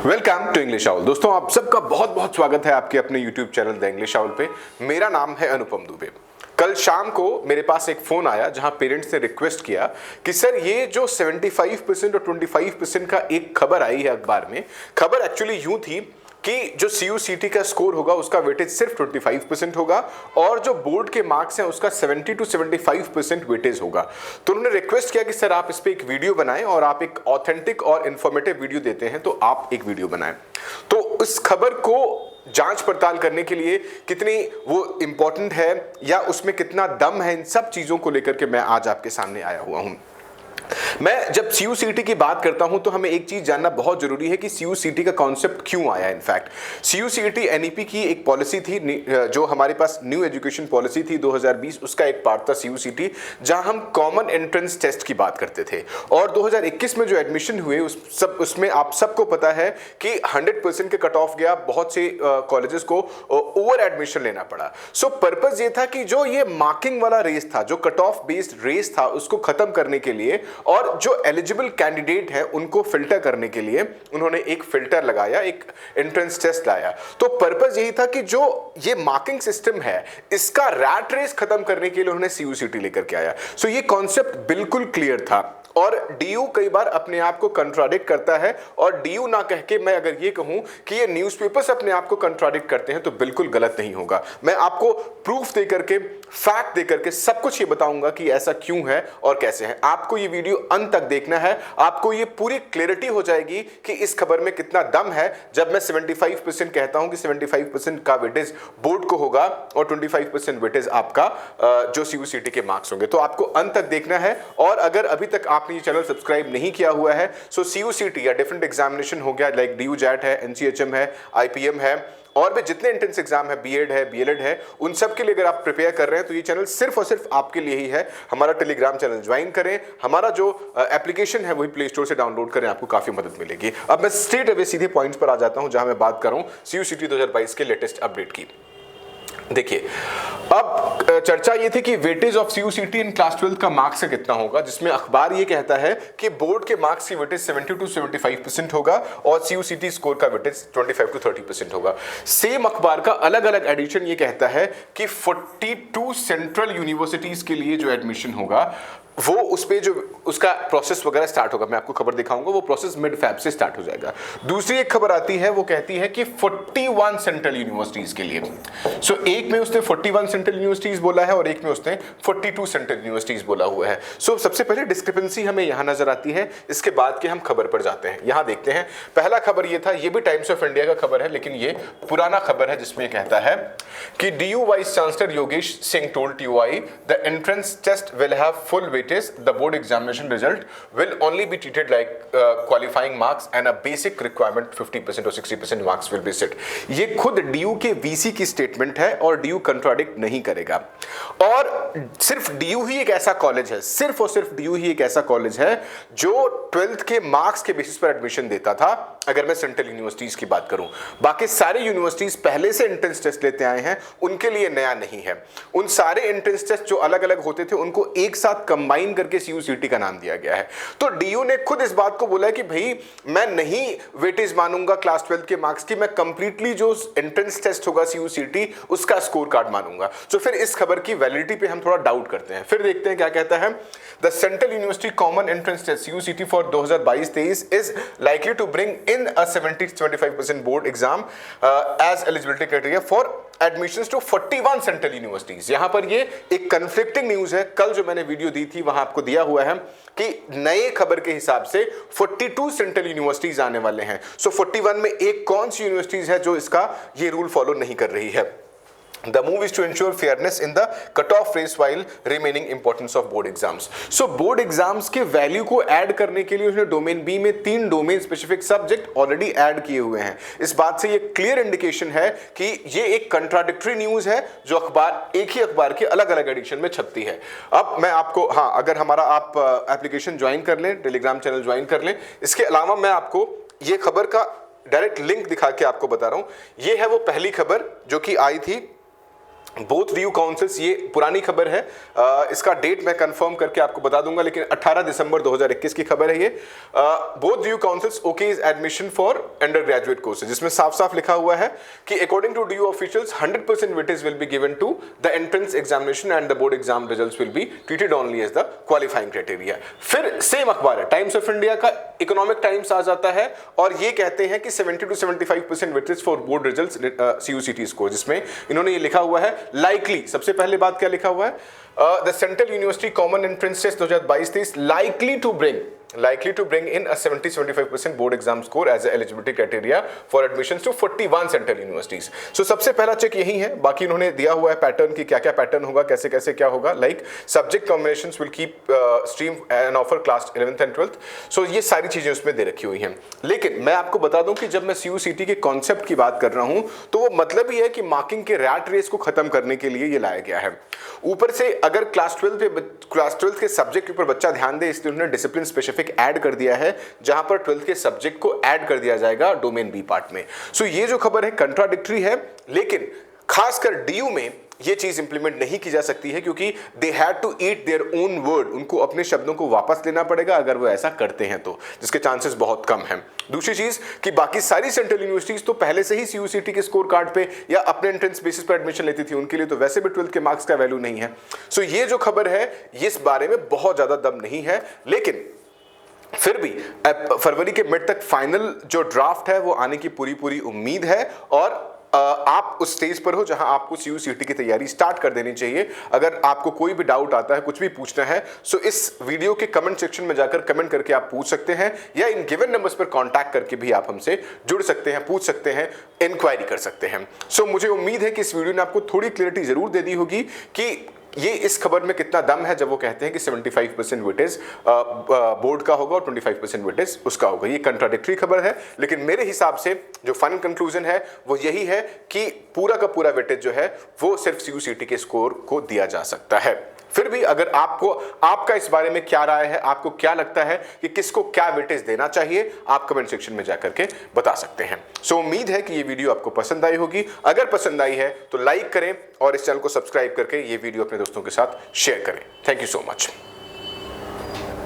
Welcome to English owl. दोस्तों, आप सबका बहुत बहुत स्वागत है आपके अपने YouTube channel the English owl पे। मेरा नाम है अनुपम दुबे। कल शाम को मेरे पास एक फोन आया जहां पेरेंट्स ने रिक्वेस्ट किया कि सर ये जो 75% और 25% का एक खबर आई है अखबार में, खबर एक्चुअली यूं थी कि जो CUCT का स्कोर होगा उसका वेटेज सिर्फ 25% होगा और जो बोर्ड के मार्क्स हैं उसका 70 to 75% वेटेज होगा। तो उन्होंने रिक्वेस्ट किया कि सर आप इस पे एक वीडियो बनाएं और आप एक ऑथेंटिक और इंफॉर्मेटिव वीडियो देते हैं तो आप एक वीडियो बनाएं। तो इस खबर को जांच पड़ताल करने के लिए कितनी वो इंपॉर्टेंट है या उसमें कितना दम है, इन सब चीजों को लेकर के मैं आज आपके सामने आया हुआ हूं। मैं जब CUCT की बात करता हूं तो हमें एक चीज जानना बहुत जरूरी है कि CUCT का कॉन्सेप्ट क्यों आया। इनफैक्ट CUCT NEP की एक पॉलिसी थी, जो हमारे पास न्यू एजुकेशन पॉलिसी थी 2020, उसका एक पार्ट था CUCT, जहां हम कॉमन एंट्रेंस टेस्ट की बात करते थे। और 2021 में जो एडमिशन हुए उसमें आप सबको पता है कि 100% के कट ऑफ गया, बहुत से कॉलेजेस को ओवर एडमिशन लेना पड़ा। सो पर्पस ये था कि जो ये मार्किंग वाला रेस था, जो कट ऑफ बेस्ड रेस था, उसको खत्म करने के लिए और जो एलिजिबल कैंडिडेट है उनको फिल्टर करने के लिए उन्होंने एक फिल्टर लगाया, एक एंट्रेंस टेस्ट लाया। तो पर्पस यही था कि जो ये मार्किंग सिस्टम है इसका रैट रेस खत्म करने के लिए उन्होंने CUCT लेकर के आया। सो ये कॉन्सेप्ट बिल्कुल क्लियर था। और DU कई बार अपने आप को कंट्राडिक्ट करता है, और DU ना कह के मैं अगर ये कहूं कि ये न्यूज़पेपर्स अपने आप को कंट्राडिक्ट करते हैं तो बिल्कुल गलत नहीं होगा। मैं आपको प्रूफ दे करके, फैक्ट दे करके सब कुछ ये बताऊंगा कि ऐसा क्यों है और कैसे है। आपको ये वीडियो अंत तक देखना है, आपको ये पूरी क्लैरिटी हो जाएगी कि इस खबर में कितना दम है। जब मैं 75% कहता हूं कि 75% का वेटेज बोर्ड को होगा और 25% वेटेज आपका जो CUCT के मार्क्स होंगे, तो आपको अंत तक देखना है। और अगर अभी तक आपने ये चैनल सब्सक्राइब नहीं किया हुआ है, सो CUCT या डिफरेंट एग्जामिनेशन हो गया, लाइक DU JAT है, NCHM है, IPM है, और भी जितने एंट्रेंस एग्जाम है, B.Ed है, BLED है, उन सब के लिए अगर आप प्रिपेयर कर रहे हैं तो ये चैनल सिर्फ और सिर्फ आपके लिए ही है। हमारा टेलीग्राम चैनल ज्वाइन करें, हमारा जो एप्लीकेशन है वही प्ले स्टोर से डाउनलोड करें, आपको काफी मदद मिलेगी। अब मैं स्ट्रेट अवे सीधे पॉइंट्स पर आ जाता हूं जहां मैं बात कर रहा हूं CUCT 2022 के लेटेस्ट अपडेट की। देखिए, अब चर्चा ये थी कि weightage of CUCT in class 12 का मार्क्स से कितना होगा, जिसमें अखबार ये कहता है कि बोर्ड के मार्क्स की वेटेज 70 to 75% होगा और CUCT स्कोर का वेटेज 25 to 30% होगा। सेम अखबार का अलग अलग एडिशन ये कहता है कि 42 सेंट्रल यूनिवर्सिटीज के लिए जो एडमिशन होगा वो उस पे जो उसका प्रोसेस वगैरह स्टार्ट होगा, मैं आपको खबर दिखाऊंगा, वो प्रोसेस मिड फेब से स्टार्ट हो जाएगा। दूसरी एक खबर आती है, वो कहती है कि 41 सेंट्रल यूनिवर्सिटीज के लिए। सो एक में उसने 41 सेंट्रल यूनिवर्सिटीज बोला है और एक में उसने 42 सेंट्रल यूनिवर्सिटीज बोला हुआ है। सो सबसे पहले डिस्क्रिपेंसी हमें यहां नजर आती है, इसके बाद के हम खबर पर जाते हैं। यहां देखते हैं, पहला खबर ये था, ये भी टाइम्स ऑफ इंडिया का खबर है लेकिन ये पुराना खबर है, जिसमें कहता है कि DU vice chancellor Yogesh Singh told TUI the entrance test will have full the board examination result will only be treated like qualifying marks and a basic requirement 50% or 60% marks will be set। ये खुद DU के VC की statement है और DU contradict नहीं करेगा। और सिर्फ DU ही एक ऐसा कॉलेज है, सिर्फ और सिर्फ DU ही एक ऐसा कॉलेज है जो 12th के मार्क्स के बेसिस पर एडमिशन देता था, अगर मैं सेंट्रल यूनिवर्सिटीज की बात करूं। बाकी सारे यूनिवर्सिटीज पहले से एंट्रेंस टेस्ट लेते आए हैं, उनके लिए नया नहीं है। उन सारे एंट्रेंस टेस्ट जो अलग अलग होते थे उनको एक साथ कंबाइन करके CUCT का नाम दिया गया है। तो DU ने खुद इस बात को बोला है कि भाई मैं नहीं वेटेज मानूंगा क्लास 12 के मार्क्स की, मैं कंप्लीटली जो एंट्रेंस टेस्ट होगा CUCT उसका स्कोर कार्ड मानूंगा। तो फिर इस खबर की वैलिडिटी पे हम थोड़ा डाउट करते हैं। फिर देखते हैं क्या कहता है। The central university common entrance test CUCT for 2022-23 is likely to bring in a 70-75% board exam as eligibility criteria for admissions to 41 central universities। यहां पर ये एक conflicting news है। कल जो मैंने वीडियो दी थी वहां आपको दिया हुआ है कि नए खबर के हिसाब से 42 सेंट्रल यूनिवर्सिटीज आने वाले हैं। सो 41 में एक कौन सी यूनिवर्सिटीज है जो इसका ये रूल फॉलो नहीं कर रही है। The move is to ensure fairness in the cut-off race while remaining importance of board exams। So board exams के वैल्यू को ऐड करने के लिए उसने डोमेन बी में 3 domain specific subject already add किए हुए हैं। इस बात से ये क्लियर इंडिकेशन है कि ये एक कंट्राडिक्टरी न्यूज है जो अखबार, एक ही अखबार के अलग अलग एडिशन में छपती है। अब मैं आपको, हाँ, अगर हमारा आप एप्लीकेशन ज्वाइन कर लें, टेलीग्राम चैनल ज्वाइन कर लें, इसके अलावा मैं आपको ये खबर का डायरेक्ट लिंक दिखा के आपको बता रहा हूं। ये है वो पहली खबर जो कि आई थी बोथ ड्यू काउंसिल्स, ये पुरानी खबर है, इसका डेट मैं कंफर्म करके आपको बता दूंगा, लेकिन 18 दिसंबर 2021 की खबर है ये। Both DU councils okays admission for undergraduate courses, जिसमें साफ साफ लिखा हुआ है कि according to DU officials 100% weightage will be given to the entrance examination and the board exam results will be treated only as the qualifying criteria. फिर same अखबार है, टाइम्स ऑफ इंडिया का इकोनॉमिक टाइम्स आ जाता है और ये कहते हैं कि 70 to 75% weightage for board results CUCT score, जिसमें इन्होंने ये लिखा हुआ है लाइकली। सबसे पहले बात क्या लिखा हुआ है, the central university common entrance test 2022-23 likely to bring in a 70-75% board exam score as a eligibility criteria for admissions to 41 central universities. So सबसे पहला चेक यही है, बाकी इन्होंने दिया हुआ है पैटर्न की क्या क्या पैटर्न होगा, कैसे कैसे क्या होगा, like subject combinations will keep stream and offer class 11th and 12th। सो ये सारी चीजें उसमें दे रखी हुई हैं। लेकिन मैं आपको बता दूं कि जब मैं CUCT के कॉन्सेप्ट की बात कर रहा हूं तो वो मतलब ही है कि मार्किंग के रैट रेस को खत्म करने के लिए ये लाया गया है। ऊपर से अगर क्लास 12 के सब्जेक्ट के ऊपर बच्चा ध्यान दे, इसलिए उन्होंने डिसिप्लिन स्पेसिफिक ऐड कर दिया है, जहां पर 12th के सब्जेक्ट को ऐड कर दिया जाएगा डोमेन बी पार्ट में। सो ये जो खबर है कंट्राडिक्टरी है, लेकिन खासकर DU में ये चीज इंप्लीमेंट नहीं की जा सकती है क्योंकि they had to eat their own word, उनको अपने शब्दों को वापस लेना पड़ेगा अगर वो ऐसा करते हैं तो, जिसके चांसेस बहुत कम हैं। दूसरी चीज कि बाकी सारी सेंट्रल यूनिवर्सिटीज तो पहले से ही CUCT के स्कोर कार्ड पे या अपने एंट्रेंस बेसिस पर एडमिशन लेती थी, उनके लिए तो वैसे भी 12th के मार्क्स का वैल्यू नहीं है। सो ये जो खबर है इस बारे में बहुत ज्यादा दम नहीं है, लेकिन फिर भी फरवरी के मिड तक फाइनल जो ड्राफ्ट है वो आने की पूरी उम्मीद है और आप उस स्टेज पर हो जहां आपको CUCT की तैयारी स्टार्ट कर देनी चाहिए। अगर आपको कोई भी डाउट आता है, कुछ भी पूछना है, सो इस वीडियो के कमेंट सेक्शन में जाकर कमेंट करके आप पूछ सकते हैं या इन गिवन नंबर्स पर कांटेक्ट करके भी आप हमसे जुड़ सकते हैं, पूछ सकते हैं, इंक्वायरी कर सकते हैं। सो मुझे उम्मीद है कि इस वीडियो ने आपको थोड़ी क्लियरिटी जरूर दे दी होगी कि ये इस खबर में कितना दम है जब वो कहते हैं कि 75% वेटेज बोर्ड का होगा और 25% वेटेज उसका होगा। ये कंट्राडिक्टरी खबर है, लेकिन मेरे हिसाब से जो फाइनल कंक्लूजन है वो यही है कि पूरा का पूरा वेटेज जो है वो सिर्फ CUCT के स्कोर को दिया जा सकता है। फिर भी अगर आपका इस बारे में क्या राय है, आपको क्या लगता है कि किसको क्या वेटेज देना चाहिए, आप कमेंट सेक्शन में जाकर के बता सकते हैं। सो उम्मीद है कि ये वीडियो आपको पसंद आई होगी। अगर पसंद आई है तो लाइक करें और इस चैनल को सब्सक्राइब करके ये वीडियो अपने दोस्तों के साथ शेयर करें। Thank you so much.